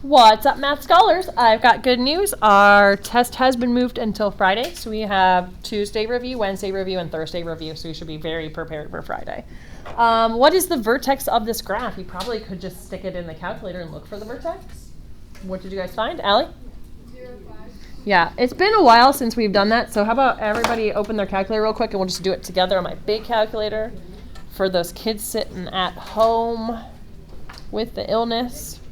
What's up, math scholars? I've got good news. Our test has been moved until Friday, so we have Tuesday review, Wednesday review, and Thursday review, so you should be very prepared for Friday. What is the vertex of this graph? You probably could just stick it in the calculator and look for the vertex. What did you guys find? Allie? 0, 5. Yeah, it's been a while since we've done that, so how about everybody open their calculator real quick and we'll just do it together on my big calculator for those kids sitting at home with the illness.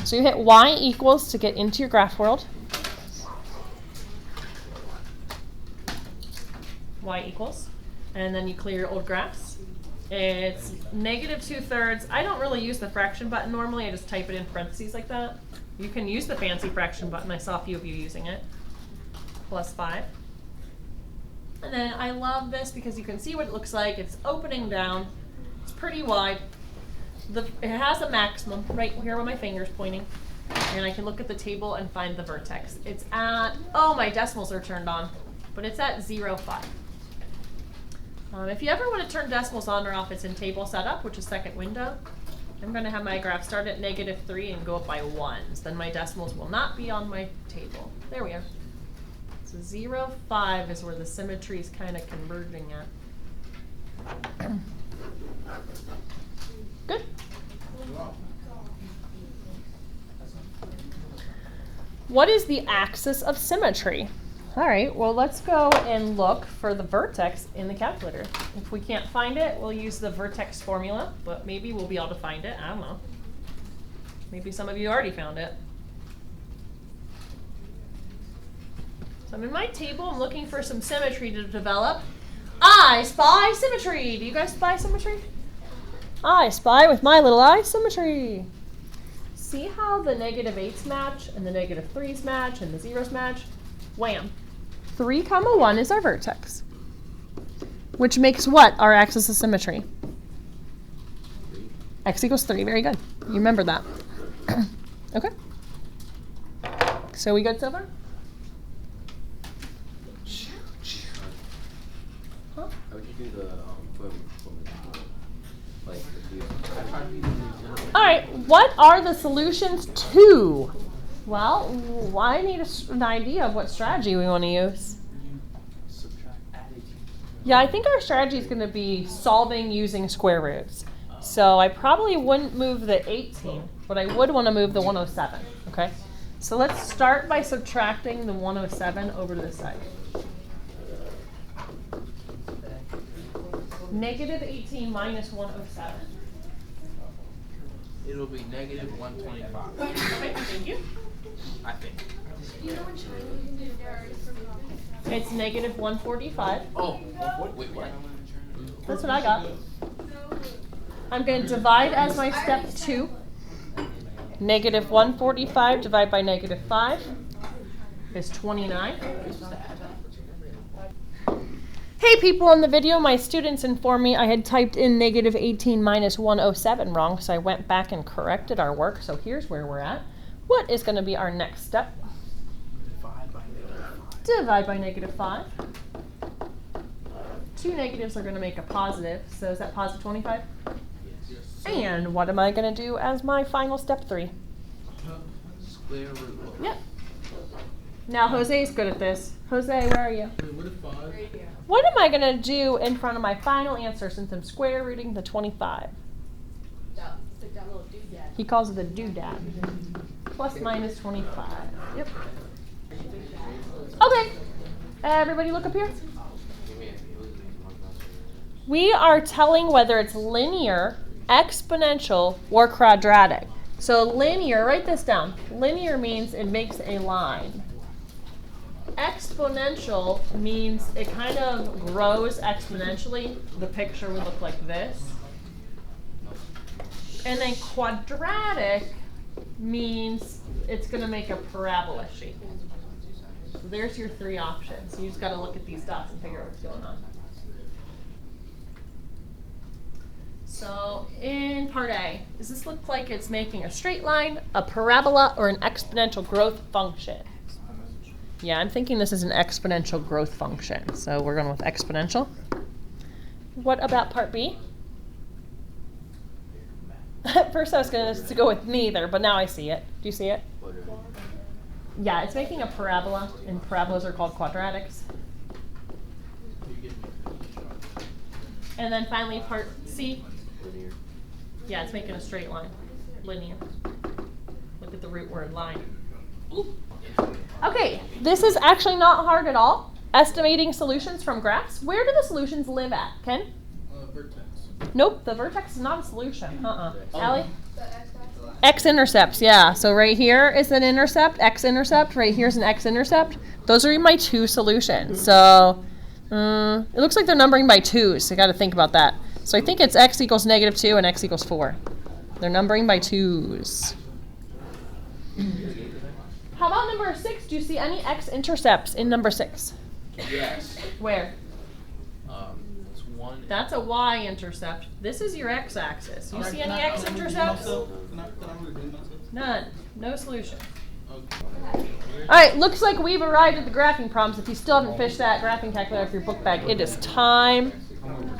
So you hit y equals to get into your graph world. Y equals. And then you clear your old graphs. It's -2/3. I don't really use the fraction button normally. I just type it in parentheses like that. You can use the fancy fraction button. I saw a few of you using it. +5. And then I love this because you can see what it looks like. It's opening down. It's pretty wide. It has a maximum right here where my finger's pointing. And I can look at the table and find the vertex. It's at, oh, my decimals are turned on, but it's at 0.5. If you ever want to turn decimals on or off, it's in table setup, which is second window. I'm going to have my graph start at -3 and go up by 1s. Then my decimals will not be on my table. There we are. So 0.5 is where the symmetry is kind of converging at. Good. What is the axis of symmetry? All right, well, let's go and look for the vertex in the calculator. If we can't find it, we'll use the vertex formula, but maybe we'll be able to find it. I don't know. Maybe some of you already found it. So I'm in my table. I'm looking for some symmetry to develop. I spy symmetry. Do you guys spy symmetry? I spy with my little eye symmetry. See how the -8s match and the -3s match and the 0s match? Wham. 3, 1 is our vertex. Which makes what our axis of symmetry? X equals 3. Very good. You remember that. Okay. So we good so far? Huh? How would you do the All right, what are the solutions to? Well, I need an idea of what strategy we want to use. Yeah, I think our strategy is going to be solving using square roots. So I probably wouldn't move the 18, but I would want to move the 107, okay? So let's start by subtracting the 107 over to the side. -18 minus 107. It'll be -125. Okay, thank you. I think. It's -145. Oh, wait, what? That's what I got. I'm going to divide as my step 2. -145 divided by -5 is 29. Hey people, in the video, my students informed me I had typed in -18 minus 107 wrong, so I went back and corrected our work. So here's where we're at. What is going to be our next step? Divide by -5. 2 negatives are going to make a positive, so is that positive 25? And what am I going to do as my final step 3? Square root. Yep. Now Jose's good at this. Jose, where are you? Right here. What am I going to do in front of my final answer since I'm square rooting the 25? That little doodad. He calls it the doodad. Plus minus 25. Yep. Okay. Everybody look up here. We are telling whether it's linear, exponential, or quadratic. So linear, write this down. Linear means it makes a line. Exponential means it kind of grows exponentially. The picture would look like this. And then quadratic means it's going to make a parabola shape. So there's your 3 options. You just got to look at these dots and figure out what's going on. So in part A, does this look like it's making a straight line, a parabola, or an exponential growth function? Yeah, I'm thinking this is an exponential growth function. So we're going with exponential. What about part B? At first I was going to go with neither, but now I see it. Do you see it? Yeah, it's making a parabola, and parabolas are called quadratics. And then finally part C. Linear. Yeah, it's making a straight line. Linear. Look at the root word, line. Okay, this is actually not hard at all. Estimating solutions from graphs. Where do the solutions live at, Ken? Vertex. Nope, the vertex is not a solution. Allie? The x-axis. X-intercepts, yeah. So right here is an intercept, x-intercept. Right here's an x-intercept. Those are my two solutions. So it looks like they're numbering by twos. So you got to think about that. So I think it's x equals -2 and x equals 4. They're numbering by twos. How about number 6? Do you see any x-intercepts in number 6? Yes. Where? It's 1. That's a y-intercept. This is your x-axis. You see any x-intercepts? None. No solution. Okay. All right, looks like we've arrived at the graphing problems. If you still haven't fished that graphing calculator off your book bag, it is time.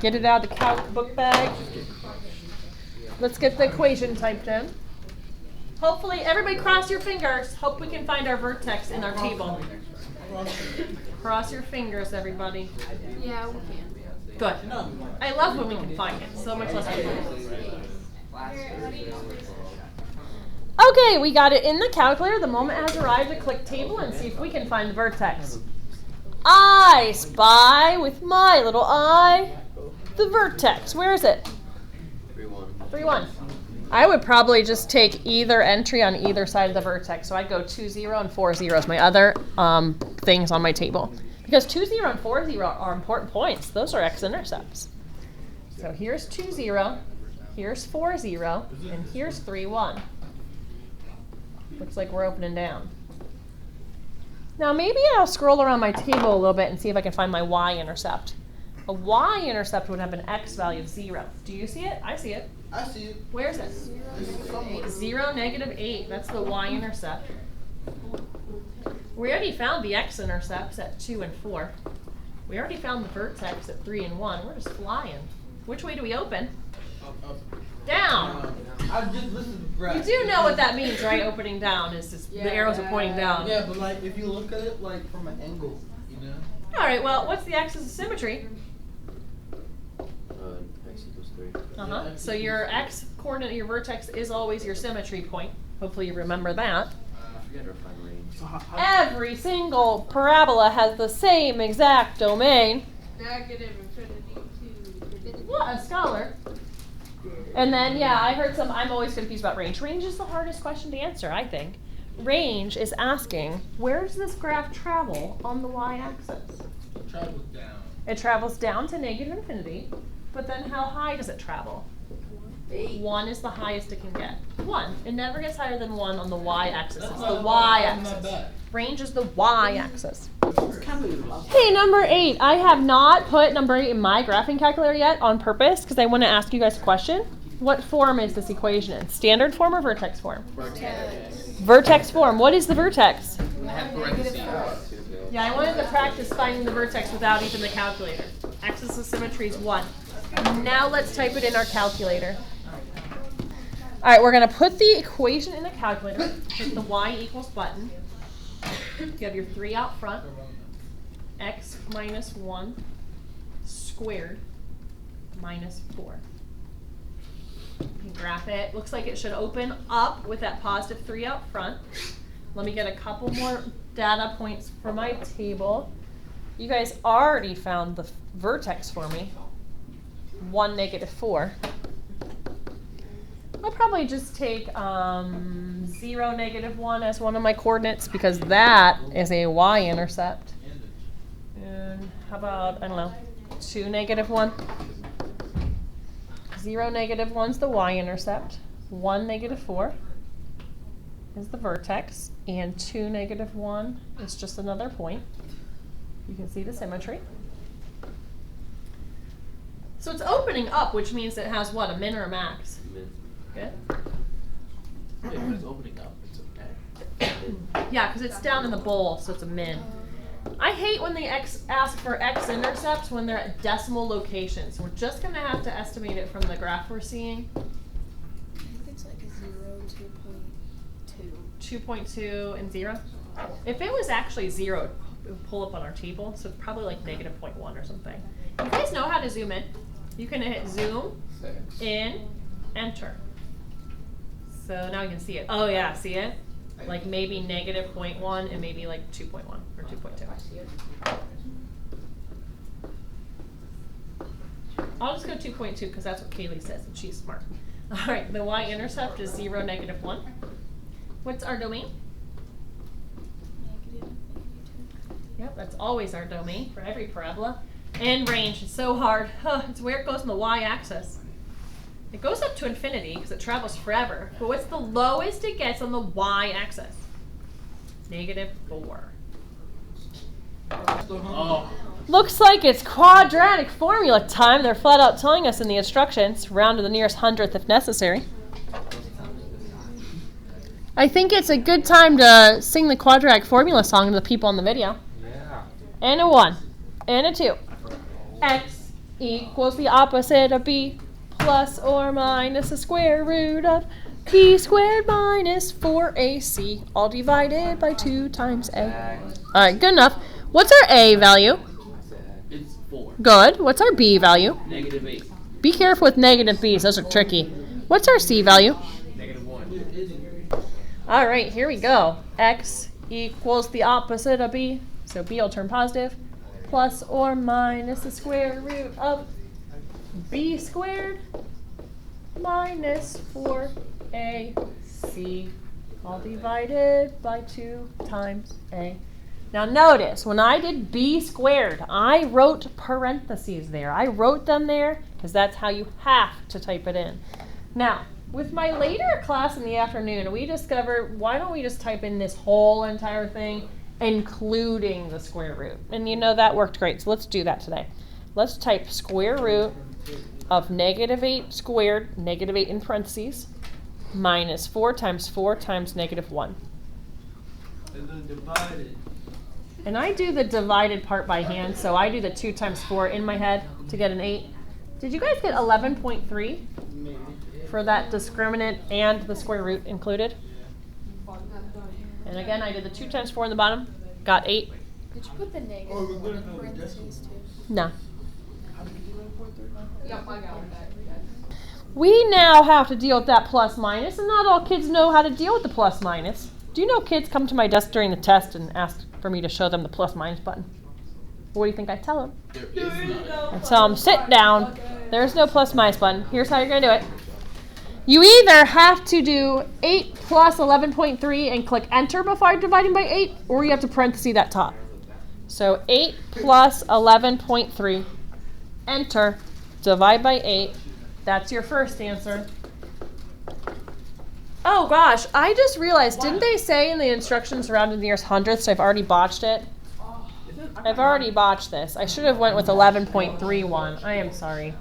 Get it out of the book bag. Let's get the equation typed in. Hopefully, everybody cross your fingers. Hope we can find our vertex in our table. Cross your fingers, everybody. Yeah, we can. Good. I love when we can find it. So much less difficult. Okay, we got it in the calculator. The moment has arrived to click table and see if we can find the vertex. I spy with my little eye the vertex. Where is it? 3-1. I would probably just take either entry on either side of the vertex. So I'd go 2-0 and 4-0 as my other things on my table. Because 2-0 and 4-0 are important points. Those are x-intercepts. So here's 2-0, here's 4-0, and here's 3-1. Looks like we're opening down. Now maybe I'll scroll around my table a little bit and see if I can find my y-intercept. A y-intercept would have an x value of 0. Do you see it? I see it. I see it. Where is it? This is somewhere. 0, -8. That's the y-intercept. We already found the x-intercepts at 2 and 4. We already found the vertex at 3 and 1. We're just flying. Which way do we open? Up. Down. I've just listened to You Brad. do know what that means, right? Opening down is just the arrows are pointing down. Yeah, but like if you look at it like from an angle, you know. All right. Well, what's the axis of symmetry? X equals 3. Uh-huh. So your x coordinate, your vertex is always your symmetry point. Hopefully you remember that. I forget to find range. So how, Every single parabola has the same exact domain. Negative infinity to infinity. What a scholar. And then, yeah, I heard I'm always confused about range. Range is the hardest question to answer, I think. Range is asking, where does this graph travel on the y-axis? travels down. It travels down to -infinity, but then how high does it travel? 1 is the highest it can get. 1. It never gets higher than 1 on the y-axis. It's the y-axis. Not bad. Range is the y-axis. Hey, number 8. I have not put number 8 in my graphing calculator yet on purpose because I want to ask you guys a question. What form is this equation in? Standard form or vertex form? Vertex form. What is the vertex? I have parentheses. Yeah, I wanted to practice finding the vertex without even the calculator. Axis of symmetry is 1. Now let's type it in our calculator. All right, we're going to put the equation in the calculator. Hit the y equals button. You have your 3 out front. X minus 1 squared minus 4. You can graph it. Looks like it should open up with that positive 3 out front. Let me get a couple more data points for my table. You guys already found the vertex for me. 1, -4. I'll probably just take 0, -1 as one of my coordinates because that is a y-intercept. And how about, I don't know, 2, -1? 0, -1's the y-intercept. 1, -4 is the vertex. And 2, -1 is just another point. You can see the symmetry. So it's opening up, which means it has what, a min or a max? Min. Good. Wait, when it's opening up, it's okay. Yeah, because it's down in the bowl, so it's a min. I hate when they ask for x-intercepts when they're at decimal locations. We're just going to have to estimate it from the graph we're seeing. 2.2, and 0. If it was actually 0, it would pull up on our table, so it's probably like negative 0.1 or something. You guys know how to zoom in. You can hit zoom, in, enter. So now you can see it. Oh yeah, see it? Like maybe negative 0.1 and maybe like 2.1 or 2.2. I'll just go 2.2 because that's what Kaylee says and she's smart. All right, the y-intercept is 0, negative 1. What's our domain? Yep, that's always our domain for every parabola. And range is so hard. It's where it goes on the y-axis. It goes up to infinity because it travels forever. But what's the lowest it gets on the y-axis? Negative 4. Oh. Looks like it's quadratic formula time. They're flat out telling us in the instructions, round to the nearest hundredth if necessary. I think it's a good time to sing the quadratic formula song to the people on the video. Yeah. And a 1, and a 2. X equals the opposite of b, plus or minus the square root of b squared minus 4ac, all divided by 2 times a. All right, good enough. What's our a value? It's 4. Good. What's our b value? Negative 8. Be careful with negative b's. Those are tricky. What's our c value? Negative 1. All right, here we go. X equals the opposite of b, so b will turn positive, plus or minus the square root of b squared minus 4ac, all divided by 2 times a. Now notice, when I did b squared, I wrote parentheses there. I wrote them there because that's how you have to type it in. Now, with my later class in the afternoon, we discovered, why don't we just type in this whole entire thing, including the square root? And you know, that worked great, so let's do that today. Let's type square root of negative 8 squared, negative 8 in parentheses, minus 4 times negative 1. And then divide it. And I do the divided part by hand, so I do the 2 times 4 in my head to get an 8. Did you guys get 11.3 for that discriminant and the square root included? And again, I did the 2 times 4 in the bottom, got 8. Did you put the negative one in parentheses too? No. Yep, I got that. We now have to deal with that plus minus, and not all kids know how to deal with the plus minus. Do you know kids come to my desk during the test and ask for me to show them the plus minus button? What do you think I tell them? There is none. I tell them, sit down. There's no plus minus button. Here's how you're going to do it. You either have to do 8 plus 11.3 and click enter before dividing by 8, or you have to parentheses that top. So 8 plus 11.3, enter, divide by 8. That's your first answer. Oh gosh, I just realized, didn't they say in the instructions round to the nearest hundredths? I've already botched it. I've already botched this. I should have went with 11.31. I am sorry.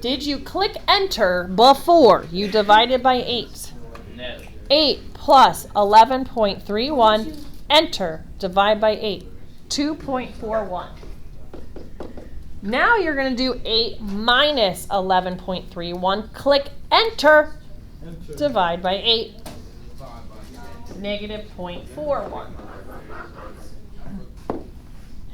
Did you click enter before you divided by 8? No. 8 plus 11.31, enter, divide by 8, 2.41. Now you're going to do 8 minus 11.31, click enter, divide by 8, negative 0.41.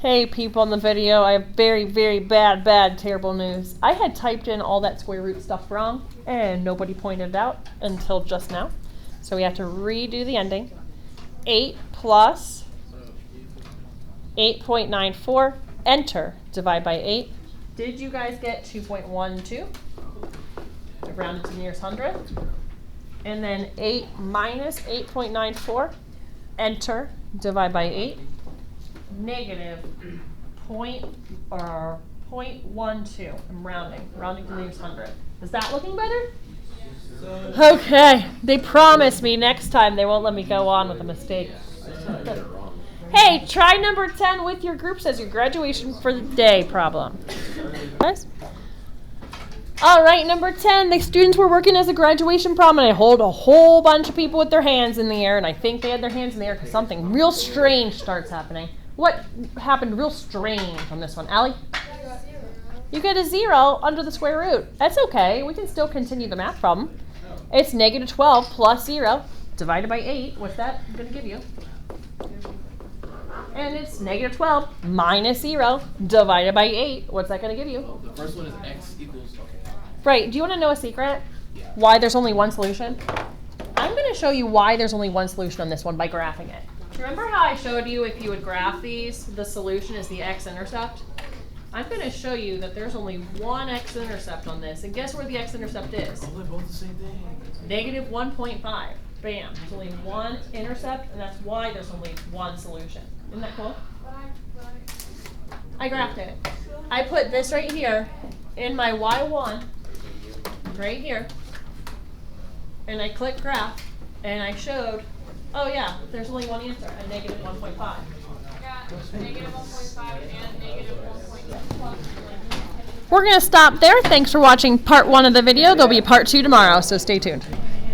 Hey people in the video, I have very, very bad, terrible news. I had typed in all that square root stuff wrong, and nobody pointed it out until just now. So we have to redo the ending. 8 plus 8.94, enter, divide by 8. Did you guys get 2.12? I rounded to the nearest hundredth. And then 8 minus 8.94, enter, divide by 8. Negative 0.12. I'm rounding to the nearest hundredth. Is that looking better? Okay, they promised me next time they won't let me go on with a mistake. Hey, try number 10 with your groups as your graduation for the day problem. Nice. All right, number 10, the students were working as a graduation problem, and I hold a whole bunch of people with their hands in the air, and I think they had their hands in the air because something real strange starts happening. What happened real strange on this one? Allie? You get a 0 under the square root. That's okay. We can still continue the math problem. It's negative 12 plus 0 divided by 8. What's that going to give you? And it's negative 12 minus 0 divided by 8. What's that going to give you? Oh, the first one is x equals, okay. Right. Do you want to know a secret? Yeah. Why there's only one solution? I'm going to show you why there's only one solution on this one by graphing it. Remember how I showed you if you would graph these, the solution is the x-intercept? I'm going to show you that there's only one x-intercept on this. And guess where the x-intercept is? Oh, they're both the same thing. Negative 1.5. Bam. There's only one intercept, and that's why there's only one solution. Isn't that cool? I graphed it. I put this right here in my y1, right here, and I clicked graph, and I showed, oh yeah, there's only one answer, a negative 1.5. I got negative 1.5 and negative 1.2. We're going to stop there. Thanks for watching part 1 of the video. There'll be part 2 tomorrow, so stay tuned.